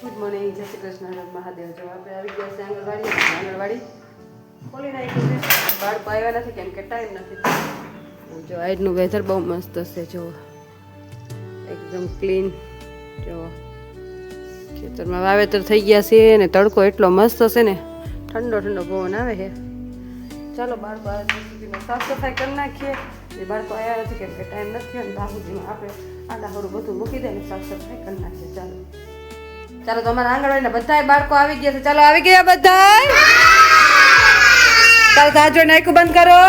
Good morning, જય શ્રી કૃષ્ણ, મહાદેવ. જો આપણે આવી ગયા છે આંગણવાડી ખોલી નાખી છે. બાળકો આવ્યા નથી કેમ કે ટાઈમ નથી. જો આજનું વેધર બહુ મસ્ત છે. જો એકદમ ક્લીન. જો ખેતરમાં વાવેતર થઈ ગયા છે ને તડકો એટલો મસ્ત છે ને, ઠંડો ઠંડો પવન આવે છે. ચાલો બાળકો આવે ત્યાં સુધીમાં સાફ સફાઈ કરી નાખીએ. એ બાળકો આવ્યા નથી કેમ કે ટાઈમ નથી અને બાબુજીમાં આપણે આડાહરું બધું મૂકી દઈએ સાફ સફાઈ કરી નાખીએ. ચાલો ચાલો, તો અમારા આંગણવાડીના બધાય બાળકો આવી ગયા છે. ચાલો આવી ગયા બધાય. ચાલો તાજો નાયકું બંધ કરો.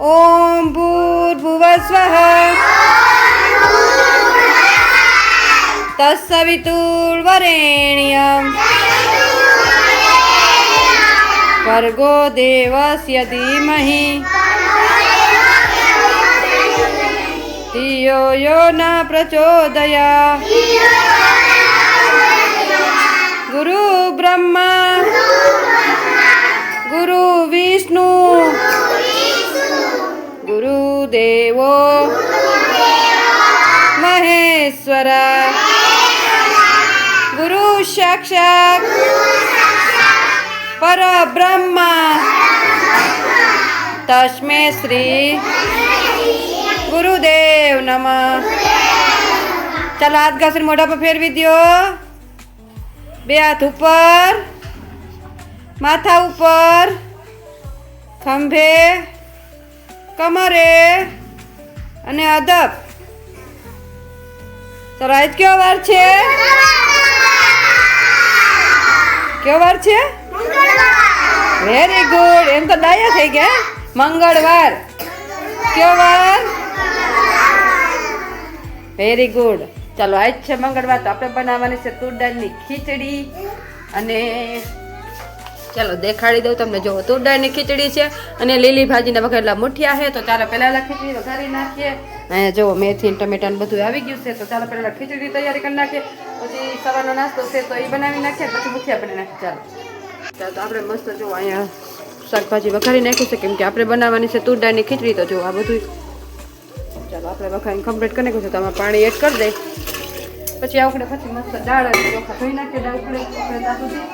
ઓમ ભૂર્ભુવઃ સ્વઃ તત્સવિતુર્વરેણ્યં ભર્ગો દેવસ્ય ધીમહિ ધિયો યો ન પ્રચોદયાત્. ગુરુ બ્રહ્મા ગુરુ વિષ્ણુ ગુરુદેવો મહેશ્વર ગુરુ સાક્ષાત પરબ્રહ્મા તસ્મે શ્રી ગુરુદેવ નમઃ. ચાલો હાથ ઘસીને મોઢા પર ફેરવી દો. બે હાથ ઉપર, માથા ઉપર, ખંભે, કમરે અને અદબ. ચાલો આજ કયો વાર છે? કયો વાર છે? Very good. એમ તો ડાયા થઈ ગયા. મંગળવાર. કયો વાર? Very good. ચાલો આજ છે મંગળવાર, તો આપણે બનાવવાની છે તુર દાળની ખીચડી. અને ચાલો દેખાડી દઉં તમને. જો તુર દાળની ખીચડી છે અને લીલી ભાજીના વઘારેલા મુઠિયા છે. તો ચાલો પહેલાં ખીચડી વઘારી નાખીએ. અહીંયા જુઓ મેથી ટમેટા બધું આવી ગયું છે. તો ચાલો પહેલાં ખીચડી તૈયારી કરી નાખીએ. પછી સવારનો નાસ્તો છે તો એ બનાવી નાખીએ, પછી મુઠિયા બનાવી નાખીએ. ચાલો તો આપણે મસ્ત જો અહીંયા શાકભાજી વઘારી નાખ્યું છે કેમ કે આપણે બનાવવાની છે તુર દાળની ખીચડી. તો જો આ બધું ચાલો આપણે વઘારીને કમ્પ્લીટ કરી નાખ્યું છે. તો આમાં પાણી એડ કરી દઈ, પછી આપણે પછી મસ્ત દાળ અને ચોખા ધોઈ નાખીએ. દાળ ઉકળે ત્યાં સુધી.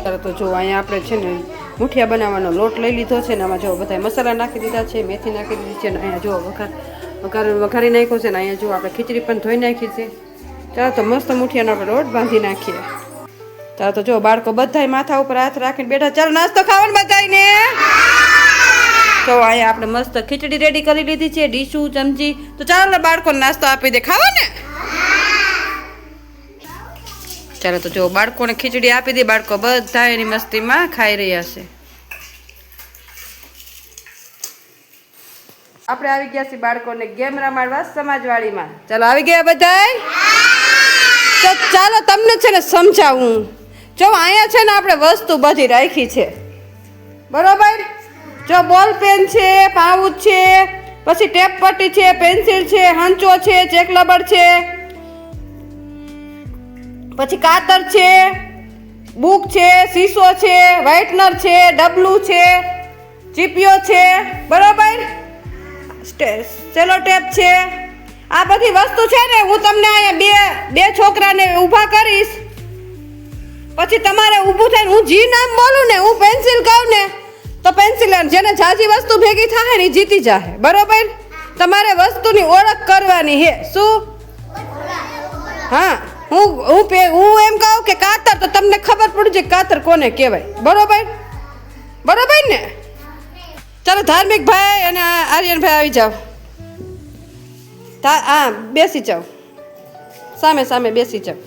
ચાલો તો જો અહીંયા આપણે છે ને મુઠિયા બનાવવાનો લોટ લઈ લીધો છે ને આમાં જો બધા મસાલા નાખી દીધા છે, મેથી નાખી દીધી છે ને અહીંયા જો વઘારી નાખ્યો છે ને અહીંયા જો આપણે ખીચડી પણ ધોઈ નાખી છે. ચાલો તો મસ્ત મુઠિયાનો આપણે લોટ બાંધી નાખીએ. ચાલો તો જો બાળકો બધાય માથા ઉપર હાથ રાખીને બેઠા. ચાલો નાસ્તો ખાવાનું બધાયને. તો અહીંયા આપણે મસ્ત ખીચડી રેડી કરી લીધી છે, ડીશું ચમચી. તો ચાલો બાળકોને નાસ્તો આપી દે. ખાવો ને? ચાલો તો જો બાળકોને ખીચડી આપી દે. બાળકો બધા એની મસ્તીમાં ખાઈ રહ્યા છે. આપણે આવી ગયા છીએ બાળકોને ગેમ રમાડવા સમાજવાડીમાં. ચાલો આવી ગયા બધાય. તો ચાલો તમને છે ને સમજાવું. જો અહીંયા છે ને આપણે વસ્તુ બધી રાખી છે, બરોબર? જો બોલ પેન છે, પાઉચ છે, પછી ટેપ પટ્ટી છે, પેન્સિલ છે, હંચો છે, ચેક રબર છે, પછી કાતર છે, બુક છે, શીશો છે, વ્હાઇટનર છે, ડબલું છે, ચીપિયો છે, બરોબર? સેલો ટેપ છે. આ બધી વસ્તુ છે ને હું તમને અહીંયા બે છોકરાને ઊભા કરીશ. પછી તમારે ઊભું થઈને હું જી નામ બોલું ને, હું પેન્સિલ કહું ને, તો પેન્સિલ જેને જાજી વસ્તુ ભેગી થાય ને એ જીતી જાય, બરોબર? તમારે વસ્તુની ઓળખ કરવાની છે. શું? હા, હું એમ કહું કે કાતર, તો તમને ખબર પડી જાય કાતર કોને કહેવાય, બરોબર? બરોબર ને? ચાલો ધાર્મિક ભાઈ અને આર્યનભાઈ આવી જાઓ. હા બેસી જાઓ, સામે સામે બેસી જાઓ.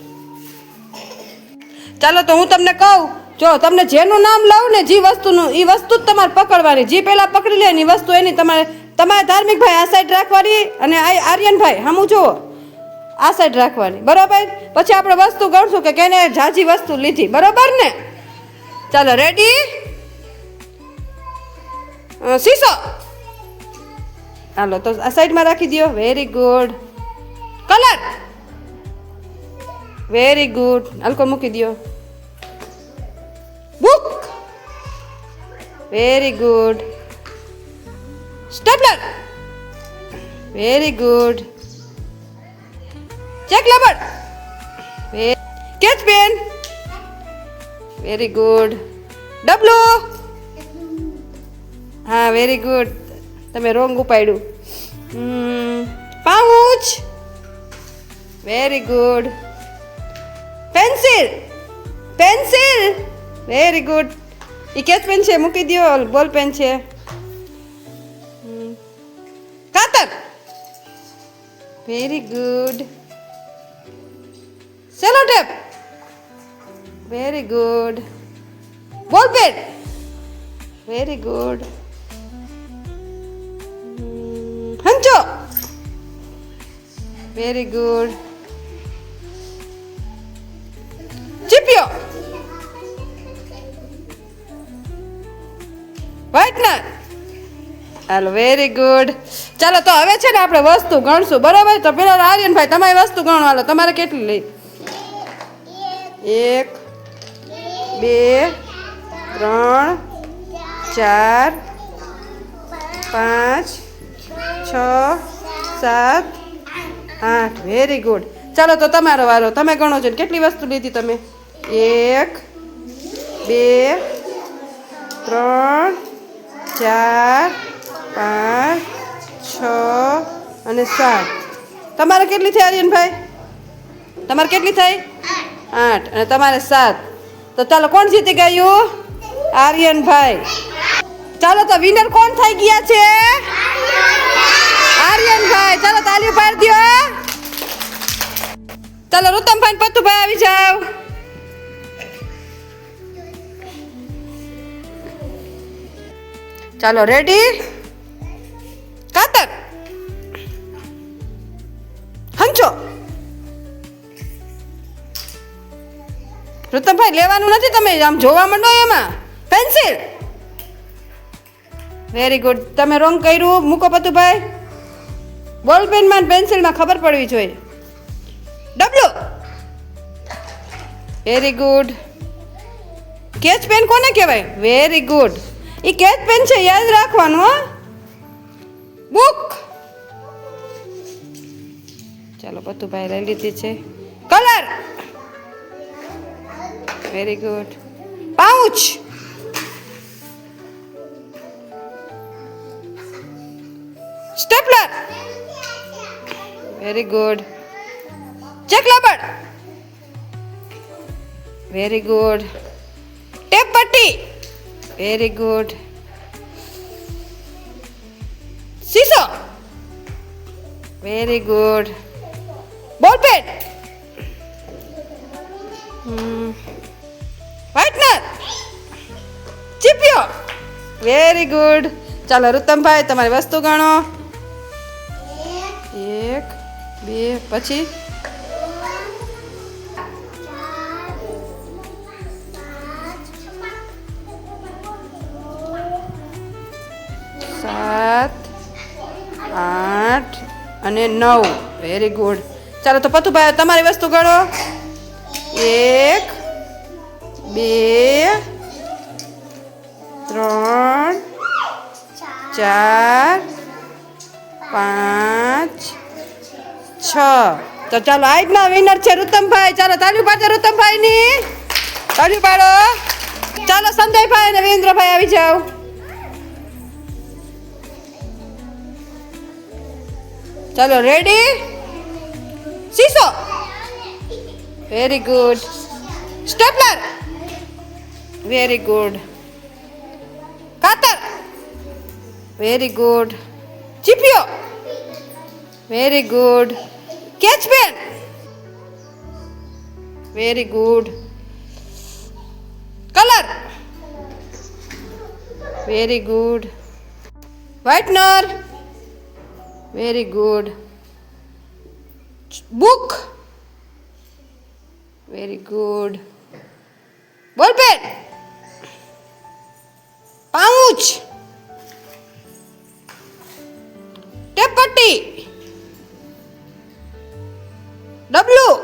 ચાલો તો હું તમને કહું, જો તમને જેનું નામ લઉં ને જે વસ્તુનું, એ વસ્તુ જ તમારે પકડવાની. જે પહેલાં પકડી લે ને એ વસ્તુ એની તમારે ધાર્મિક ભાઈ આ સાઈડ રાખવાની અને આર્યનભાઈ હમું જુઓ આ સાઈડ રાખવાની, બરોબર? પછી આપણે વસ્તુ ગણશું કે કેને ઝાઝી વસ્તુ લીધી, બરોબર ને? ચાલો રેડી? શીશો હાલો તો આ સાઈડમાં રાખી દો. Very good. Colour very good. હલકો મૂકી દો. Book very good. Stapler very good. ચેક લબડ. Sketch pen. Very good. ડબલો. હા વેરી ગુડ. તમે રોંગ ઉપાડ્યું. Pouch. Very good. Pencil. Pencil. Very good. એ કેચ પેન છે, મૂકી દો. બોલ પેન છે. કાતર. Very good. Cello tape. Very good. Ball pen. Very good. હંચો. Very good. ચીપિયો. વ્હાઇટનર. હાલો વેરી ગુડ. ચાલો તો હવે છે ને આપણે વસ્તુ ગણશું, બરાબર? તો પેલા આર્યનભાઈ તમારી વસ્તુ ગણો. હાલો તમારે કેટલી લઈ? 1 2 3 4 5 6 7 8. Very good. ચાલો તો તમારો વારો, તમે ગણો છો. કેટલી વસ્તુ લીધી તમે? 1 2 3 4 5 6 અને 7. તમારે કેટલી થઈ આર્યનભાઈ? તમારે કેટલી થઈ? 8. અને તમારે 7. તો ચાલો કોણ જીતી ગયું? આર્યનભાઈ. ચાલો તો વિનર કોણ થઈ ગયા છે? આર્યનભાઈ. ચાલો તાલીઓ પાડી દો. ચાલો રુતમભાઈ પતુભાઈ આવી જાવ. ચાલો રેડી. કાતર. હંચો. રુતમભાઈ લેવાનું નથી, તમે આમ જોવા માંડો એમાં. પેન્સિલ. Very good. તમે રોંગ કર્યું. મૂકો પતુભાઈ. બોલ પેનમાં પેન્સિલમાં ખબર પડવી જોઈએ. ડબલું. Very good. કેચ પેન કોને કહેવાય? Very good. એ કેચ પેન છે, યાદ રાખવાનું. હો. બુક. ચાલો પતુભાઈ લઈ લીધી છે. Colour. Very good. Pouch. Stapler. Very good. ચેક લબડ. Very good. ટેપ પટ્ટી. Very good. સીસો. Very good. Ball pen. Whitener. ચીપિયો. Very good. ચાલો રુતમભાઈ તમારી વસ્તુ ગણો. 1 2 પછી 7 8 અને 9. Very good. ચાલો તો પતુભાઈ તમારી વસ્તુ ગણો. 1 2 3 4 5 6. તો ચાલો આજના વિનર છે રુતમભાઈ. ચાલો તાળીઓ પાડો રુતમભાઈની. તાળીઓ પાડો. ચાલો સંજયભાઈ અને વિરેન્દ્રભાઈ આવી જાઓ. ચાલો રેડી. સીસો. Very good. Stapler. Very good. કાતર. Very good. ચીપિયો. Very good. Sketch pen. Very good. Colour. Very good. Whitener. Very good. Book. Very good. Ball pen. Pouch. Tape પટ્ટી. ડબલું.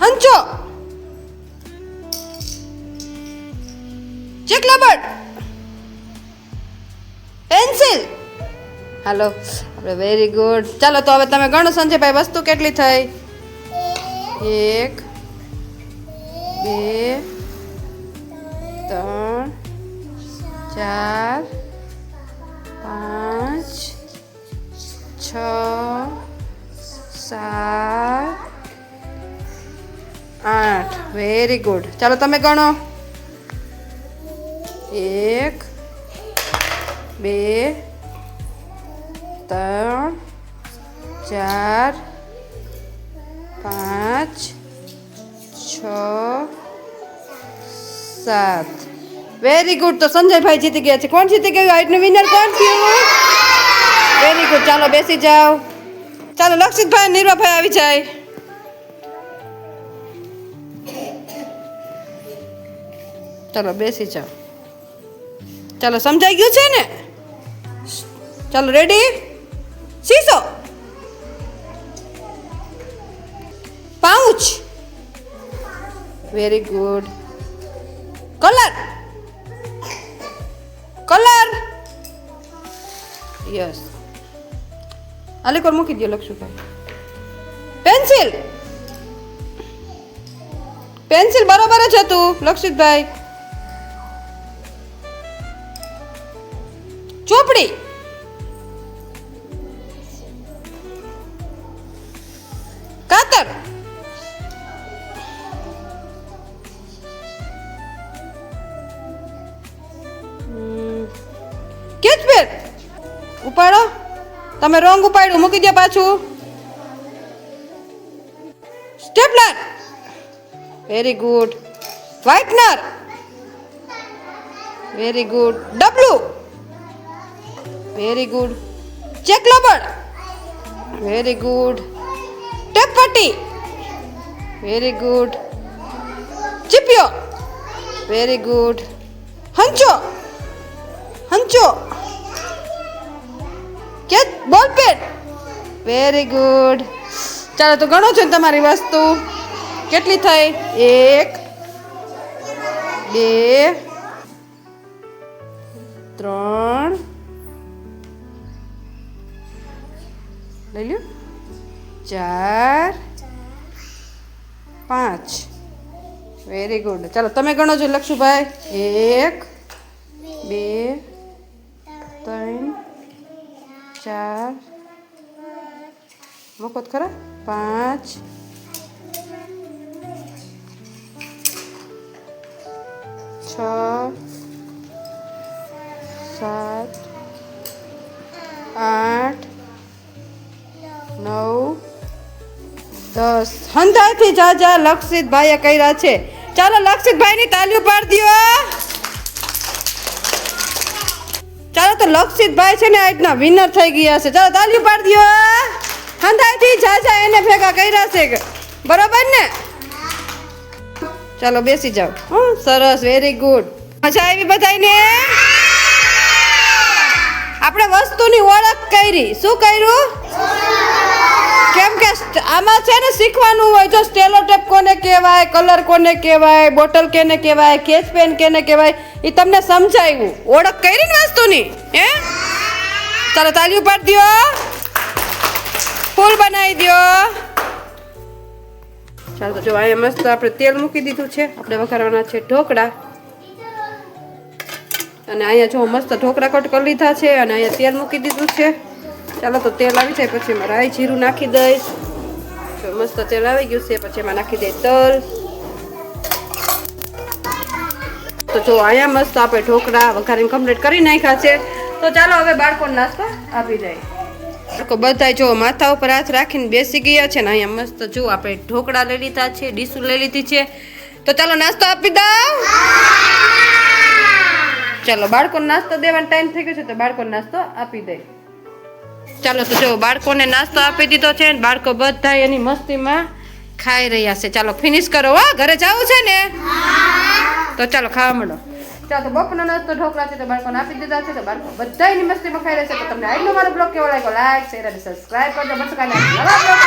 હંચો. ચેક લબડ. પેન્સિલ. હાલો આપણે વેરી ગુડ. ચાલો તો હવે તમે ગણો સંજયભાઈ વસ્તુ કેટલી થઈ? 1 2 3 4 5 6 7 8. Very good. ચાલો તમે ગણો. 1 2 3 4 5 6 7. Very good. તો સંજયભાઈ જીતી ગયા છે. કોણ જીતી ગયું? આજનું વિનર કોણ થયું? Very good. ચાલો બેસી જાઓ. ચાલો લક્ષિતભાઈ નીરવાભાઈ આવી જાય. ચાલો બેસી જાઓ. ચાલો સમજાઈ ગયું છે ને? ચાલો રેડી? શીશો, pouch, very good. Colour, colour, yes. આલેકોર મૂકી દો લક્ષુભાઈ. પેન્સિલ, પેન્સિલ બરોબર જ હતું લક્ષિતભાઈ. ચોપડી, કાતર, કેચ પેન ઉપાડો. તમે રોંગ ઉપાડ્યું, મૂકી દો પાછું. Stapler, very good. Whitener, very good. ડબલું, વેરી ગુડ. ચેક રબર, વેરી ગુડ. ટેપ પટ્ટી, વેરી ગુડ. ચીપિયો, વેરી ગુડ. હંચો, હંચો. કે બોલ પેન, વેરી ગુડ. ચાલો તો ગણો છો તમારી વસ્તુ કેટલી થઈ? 1 2 3 લઈ લ્યો 4 5. Very good. ચાલો તમે ગણો છો લક્ષુભાઈ. 1 2 3 4 મૂકો તો ખરા. 5 6 7 8 9 10. હંધાઈથી જાજા લક્ષિતભાઈએ કર્યા છે. ચાલો લક્ષિતભાઈની તાલીઓ પાડી દો. ચાલો તો લક્ષિતભાઈ છે ને આજના વિનર થઈ ગયા છે. ચાલો તાલીઓ પાડી દો. હંધાઈથી જાજા એને ભેગા કર્યા છે. બરોબર ને? ચાલો બેસી જાઓ. સરસ, વેરી ગુડ. મજા આવી બધાને? આપણે વસ્તુની ઓળખ કરી. શું કર્યું? કેમ કે આમાં છે ને શીખવાનું હોય. જો સ્ટેલો ટેપ કોને કહેવાય, કલર કોને કહેવાય, બોટલ કેને કહેવાય, કેચ પેન કેને કહેવાય, એ તમને સમજાવ્યું. ઓળખ કરી ને વસ્તુની. હે? ચાલો તાલીઓ પાડી દો. ફૂલ બનાવી દો. ચાલો તો જો અહીંયા મસ્ત આપણે તેલ મૂકી દીધું છે. આપણે વઘારવાના છે ઢોકળા. અને અહીંયા જો મસ્ત ઢોકળા કટ કરી લીધા છે અને અહીંયા તેલ મૂકી દીધું છે. ચાલો તો તેલ આવી જાય પછી એમાં રાઈ જીરું નાખી દઈશ. તો મસ્ત તેલ આવી ગયું છે. પછી એમાં નાખી દઈએ તલ. તો જો અહીંયા મસ્ત આપણે ઢોકળા વઘારીને કમ્પ્લીટ કરી નાખ્યા છે. તો ચાલો હવે બાળકોને નાસ્તો આપી દઈએ. બાળકો બધા જો માથા ઉપર હાથ રાખીને બેસી ગયા છે ને અહીંયા મસ્ત જો આપણે ઢોકળા લઈ લીધા છે, ડીશું લઈ લીધી છે. તો ચાલો નાસ્તો આપી દઉં. ચાલો બાળકોને નાસ્તો દેવાનો ટાઈમ થઈ ગયો છે તો બાળકોને નાસ્તો આપી દે. ચાલો તો જો બાળકોને નાસ્તો આપી દીધો છે ને બાળકો બધા એની મસ્તીમાં ખાઈ રહ્યા છે. ચાલો ફિનિશ કરો. હો ઘરે જવું છે ને? તો ચાલો ખાવા માંડો. ચાલો તો બપોરનો નાસ્તો ઢોકળા છે તો બાળકોને આપી દીધા છે. તો બાળકો બધા એની મસ્તીમાં ખાઈ રહ્યા છે. તો તમને આજનો મારો બ્લોગ કેવો લાગ્યો? લાઈક, શેર અને સબસ્ક્રાઈબ કરજો. બસ કાલે નવા બ્લોગ